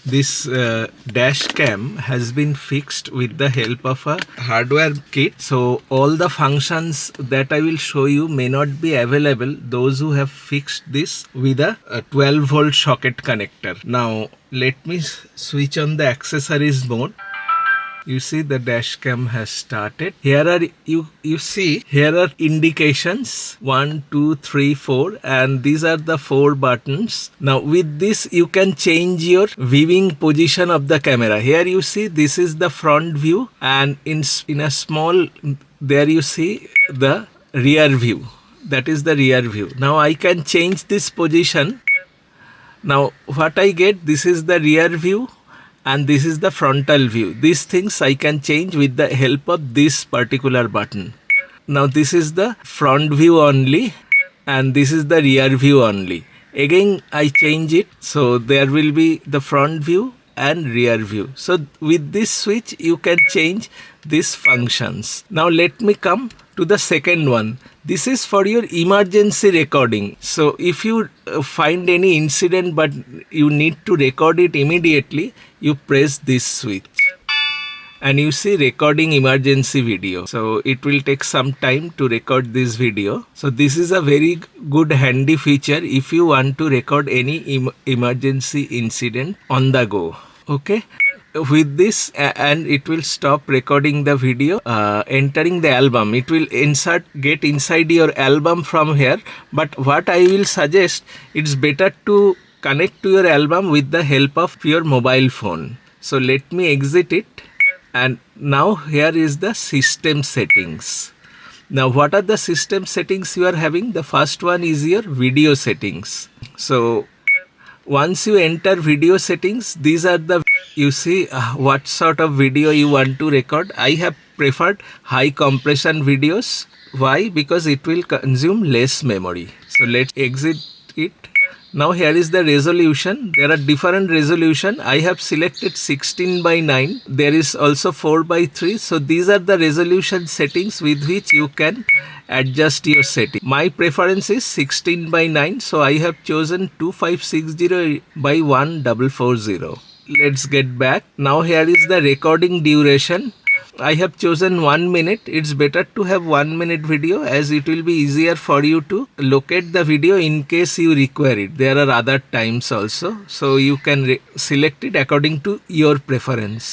This dash cam has been fixed with the help of a hardware kit. So all the functions that I will show you may not be available those who have fixed this with a 12 volt socket connector. Now let me switch on the accessories mode. You see the dash cam has started. Here are you see here are indications 1, 2, 3, 4, and these are the 4 buttons. Now with this you can change your viewing position of the camera. Here you see this is the front view, and in a small there you see the rear view. That is the rear view. Now I can change this position. Now what I get, this is the rear view and this is the frontal view. These things I can change with the help of this particular button. Now this is the front view only and this is the rear view only. Again I change it, so there will be the front view and rear view. So with this switch you can change these functions. Now let me come to the second one. This is for your emergency recording. So if you find any incident but you need to record it immediately, you press this switch and you see recording emergency video. So it will take some time to record this video. So this is a very good handy feature if you want to record any emergency incident on the go. Okay. With this, and it will stop recording the video, entering the album. It will get inside your album from here. But what I will suggest, it's better to connect to your album with the help of your mobile phone. So let me exit it. And now here is the system settings. Now what are the system settings you are having? The first one is your video settings. So once you enter video settings, these are the, you see what sort of video you want to record. I have preferred high compression videos. Why? Because it will consume less memory. So let's exit it. Now here is the resolution. There are different resolution. I have selected 16:9. There is also 4:3. So these are the resolution settings with which you can adjust your setting. My preference is 16:9. So I have chosen 2560/1440. Let's get back. Now here is the recording duration. I have chosen 1 minute. It's better to have 1 minute video as it will be easier for you to locate the video in case you require it. There are other times also, so you can select it according to your preference.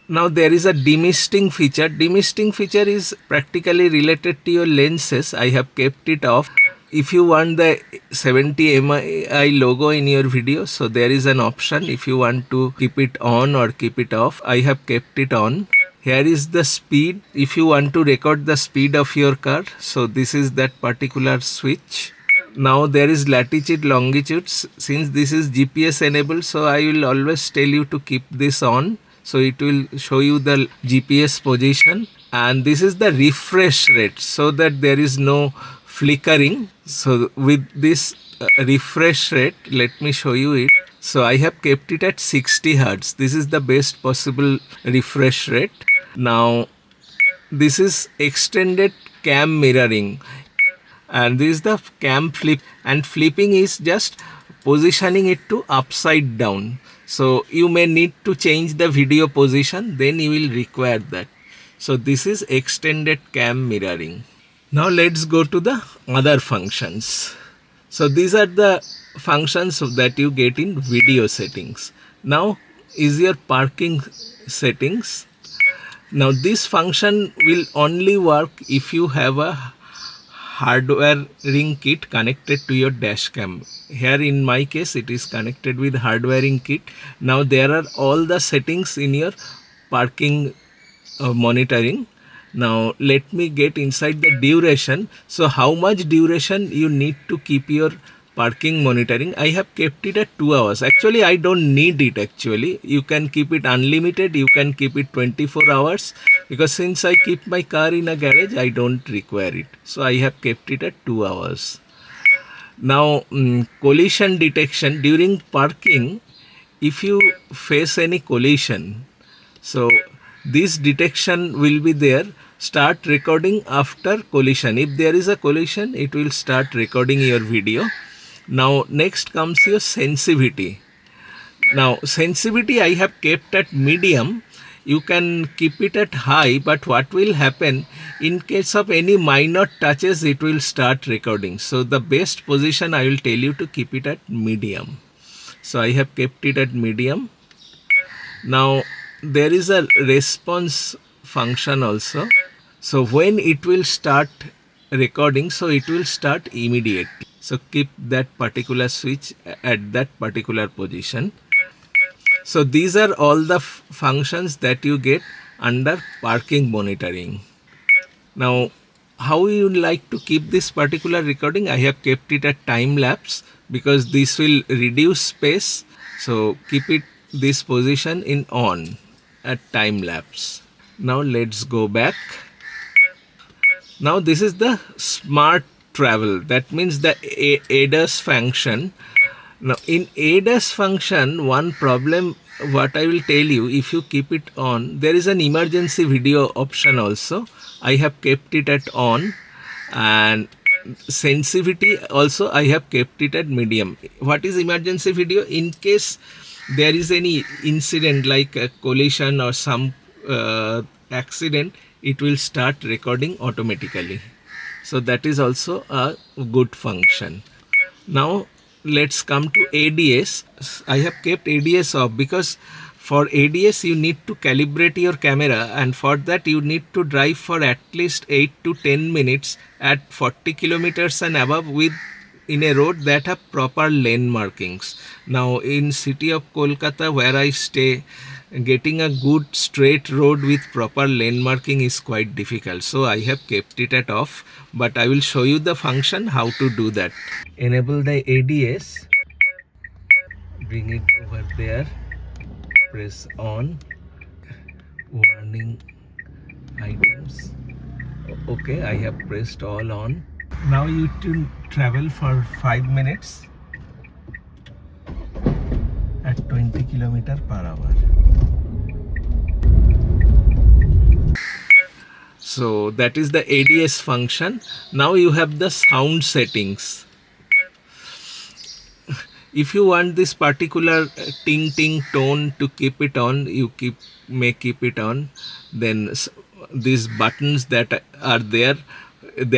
Now there is a demisting feature. Demisting feature is practically related to your lenses. I have kept it off. If you want the 70mai logo in your video, so there is an option if you want to keep it on or keep it off. I have kept it on. Here is the speed. If you want to record the speed of your car, so this is that particular switch. Now there is latitude, longitude. Since this is GPS enabled, so I will always tell you to keep this on. So it will show you the GPS position, and this is the refresh rate so that there is no flickering. So with this refresh rate, let me show you it. So I have kept it at 60 Hz. This is the best possible refresh rate. Now this is extended cam mirroring, and this is the cam flip, and flipping is just positioning it to upside down. So you may need to change the video position, then you will require that. So this is extended cam mirroring. Now let's go to the other functions. So these are the functions that you get in video settings. Now is your parking settings. Now this function will only work if you have a hardwiring kit connected to your dash cam. Here in my case it is connected with hardwiring kit. Now there are all the settings in your parking monitoring. Now let me get inside the duration. So how much duration you need to keep your parking monitoring? I have kept it at 2 hours. Actually I don't need it actually. You can keep it unlimited, you can keep it 24 hours, because since I keep my car in a garage I don't require it. So I have kept it at 2 hours. Now collision detection during parking. If you face any collision, so this detection will be there. Start recording after collision. If there is a collision, it will start recording your video. Now next comes your sensitivity. Now sensitivity I have kept at medium. You can keep it at high, but what will happen in case of any minor touches, it will start recording. So the best position I will tell you to keep it at medium. So I have kept it at medium. Now there is a response function also. So when it will start recording, so it will start immediately. So keep that particular switch at that particular position. So these are all the functions that you get under parking monitoring. Now, how you like to keep this particular recording? I have kept it at time lapse because this will reduce space. So keep it this position in on at time lapse. Now let's go back. Now this is the smart travel. That means the ADAS function. Now in ADAS function, one problem what I will tell you, if you keep it on, there is an emergency video option also. I have kept it at on, and sensitivity also I have kept it at medium. What is emergency video? In case there is any incident like a collision or some accident, it will start recording automatically. So that is also a good function. Now let's come to ADS. I have kept ADS off because for ADS you need to calibrate your camera, and for that you need to drive for at least 8 to 10 minutes at 40 kilometers and above with in a road that have proper lane markings. Now in city of Kolkata where I stay, getting a good straight road with proper lane marking is quite difficult. So I have kept it at off, but I will show you the function how to do that. Enable the ADS, bring it over there, press on, warning items. Okay, I have pressed all on. Now you can travel for 5 minutes at 20 km per hour. So that is the ADS function. Now you have the sound settings. If you want this particular ting ting tone to keep it on, you may keep it on. Then these buttons that are there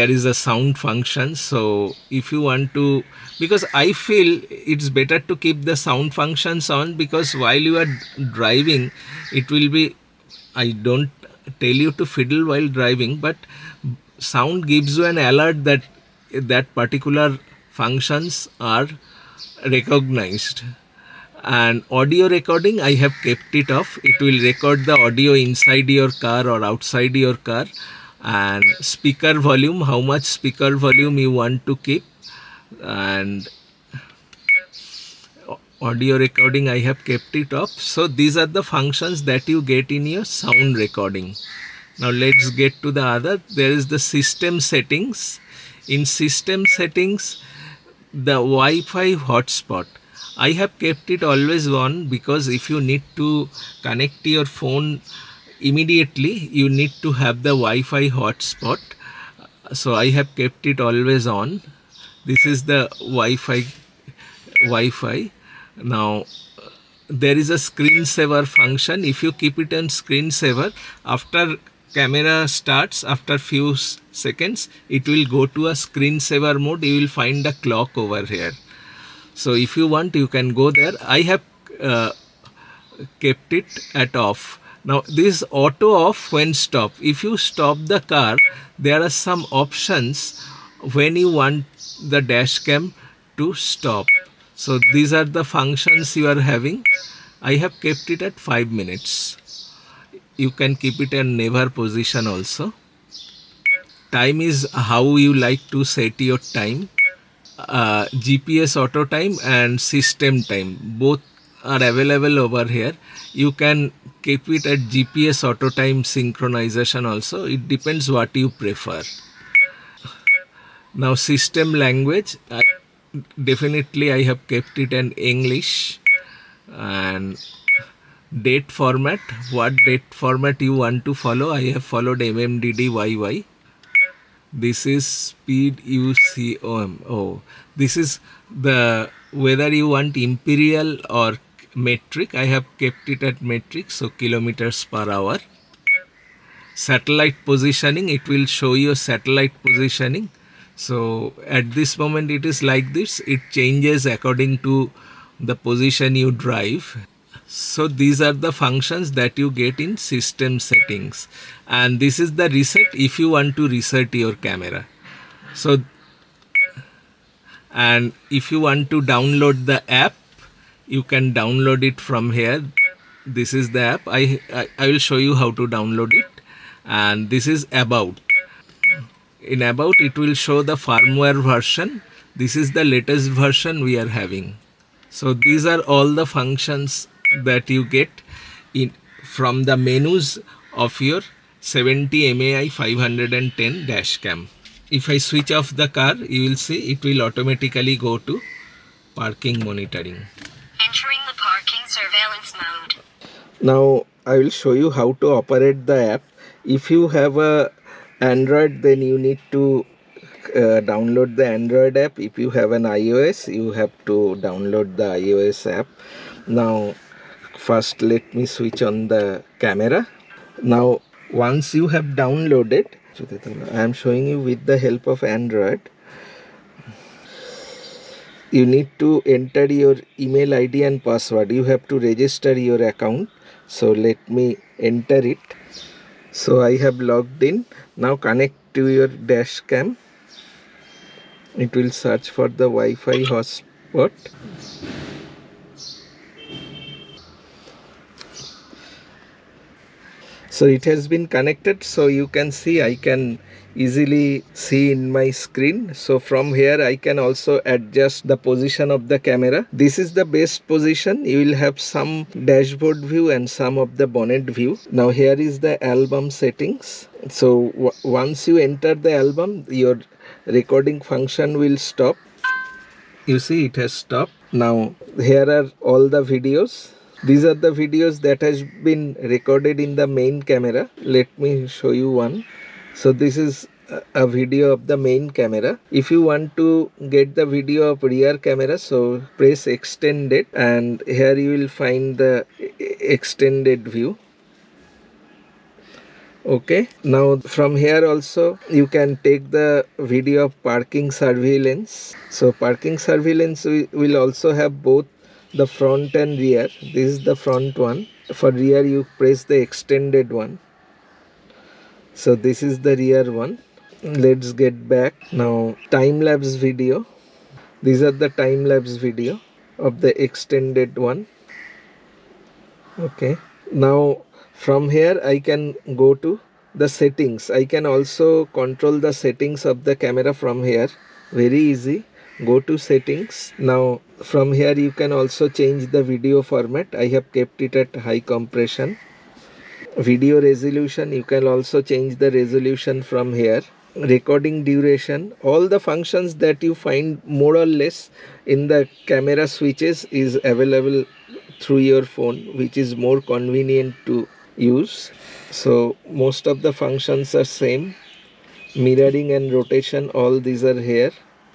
is a sound function. So if you want to, because I feel it's better to keep the sound functions on, because while you are driving, it will be, I don't tell you to fiddle while driving, but sound gives you an alert that that particular functions are recognized. And audio recording, I have kept it off. It will record the audio inside your car or outside your car. And speaker volume, how much speaker volume you want to keep, and audio recording I have kept it off. So these are the functions that you get in your sound recording. Now let's get to the other. There is the system settings. In system settings, the Wi-Fi hotspot, I have kept it always on, because if you need to connect your phone immediately, you need to have the Wi-Fi hotspot. So I have kept it always on. This is the Wi-Fi. Now there is a screensaver function. If you keep it on screensaver, after camera starts, after few seconds, it will go to a screensaver mode. You will find a clock over here. So if you want, you can go there. I have kept it at off. Now this is auto off when stop. If you stop the car, there are some options when you want the dash cam to stop. So these are the functions you are having. I have kept it at 5 minutes. You can keep it in never position also. Time is how you like to set your time. GPS auto time and system time, both are available over here. You can keep it at GPS auto time synchronization also. It depends what you prefer. Now system language, definitely I have kept it in English. And date format, what date format you want to follow, I have followed MMDDYY. This is speed UCOM. Oh, this is the whether you want imperial or metric. I have kept it at metric, so kilometers per hour. Satellite positioning, it will show you satellite positioning. So at this moment it is like this, it changes according to the position you drive. So these are the functions that you get in system settings, and this is the reset if you want to reset your camera. So, and if you want to download the app, you can download it from here. This is the app. I will show you how to download it. And this is about. In about, it will show the firmware version. This is the latest version we are having. So these are all the functions that you get in from the menus of your 70mai 510 Dashcam. If I switch off the car, you will see it will automatically go to parking monitoring. Entering the parking surveillance mode. Now I will show you how to operate the app. If you have a Android, then you need to download the Android app. If you have an iOS, you have to download the iOS app. Now first let me switch on the camera. Now once you have downloaded, I am showing you with the help of Android. You need to enter your email ID and password. You have to register your account. So let me enter it. So I have logged in. Now connect to your dash cam. It will search for the Wi-Fi hotspot. So it has been connected, so you can see, I can easily see in my screen. So from here I can also adjust the position of the camera. This is the best position. You will have some dashboard view and some of the bonnet view. Now here is the album settings. So once you enter the album, your recording function will stop. You see it has stopped. Now here are all the videos. These are the videos that has been recorded in the main camera. Let me show you one. So this is a video of the main camera. If you want to get the video of rear camera, so press extended, and here you will find the extended view. Okay, now from here also you can take the video of parking surveillance. So parking surveillance will also have both the front and rear. This is the front one. For rear you press the extended one. So this is the rear one. Let's get back. Now time-lapse video. These are the time-lapse video of the extended one. Okay, now from here I can go to the settings. I can also control the settings of the camera from here. Very easy. Go to settings. Now from here you can also change the video format. I have kept it at high compression. Video resolution, you can also change the resolution from here. Recording duration, all the functions that you find more or less in the camera switches is available through your phone, which is more convenient to use. So most of the functions are same. Mirroring and rotation, all these are here.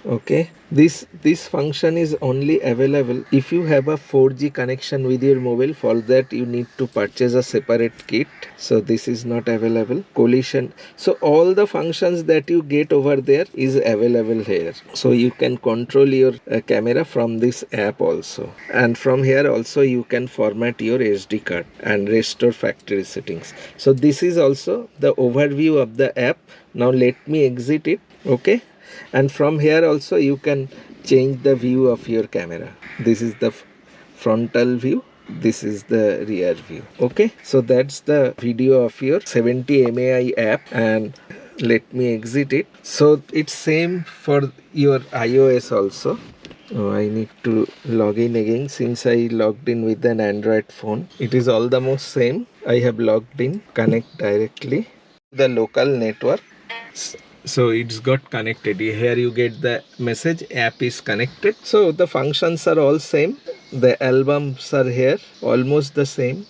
Okay, this function is only available if you have a 4G connection with your mobile. For that you need to purchase a separate kit, so this is not available. Collision, so all the functions that you get over there is available here. So you can control your camera from this app also, and from here also you can format your SD card and restore factory settings. So this is also the overview of the app. Now let me exit it. Okay, and from here also you can change the view of your camera. This is the frontal view, this is the rear view. Okay, so that's the video of your 70mai app, and let me exit it. So it's same for your iOS also. Oh, I need to log in again. Since I logged in with an Android phone, it is all the most same. I have logged in. Connect directly the local network. So it's got connected. Here you get the message, app is connected. So the functions are all same. The albums are here, almost the same.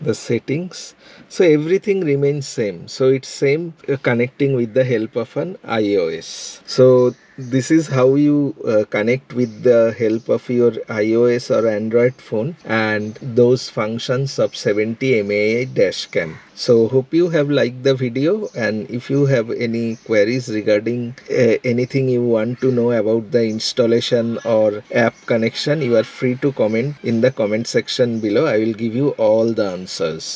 The settings, so everything remains same. So it's same connecting with the help of an iOS. So this is how you connect with the help of your iOS or Android phone and those functions of 70mai Dashcam. So hope you have liked the video, and if you have any queries regarding anything you want to know about the installation or app connection, you are free to comment in the comment section below. I will give you all the answers.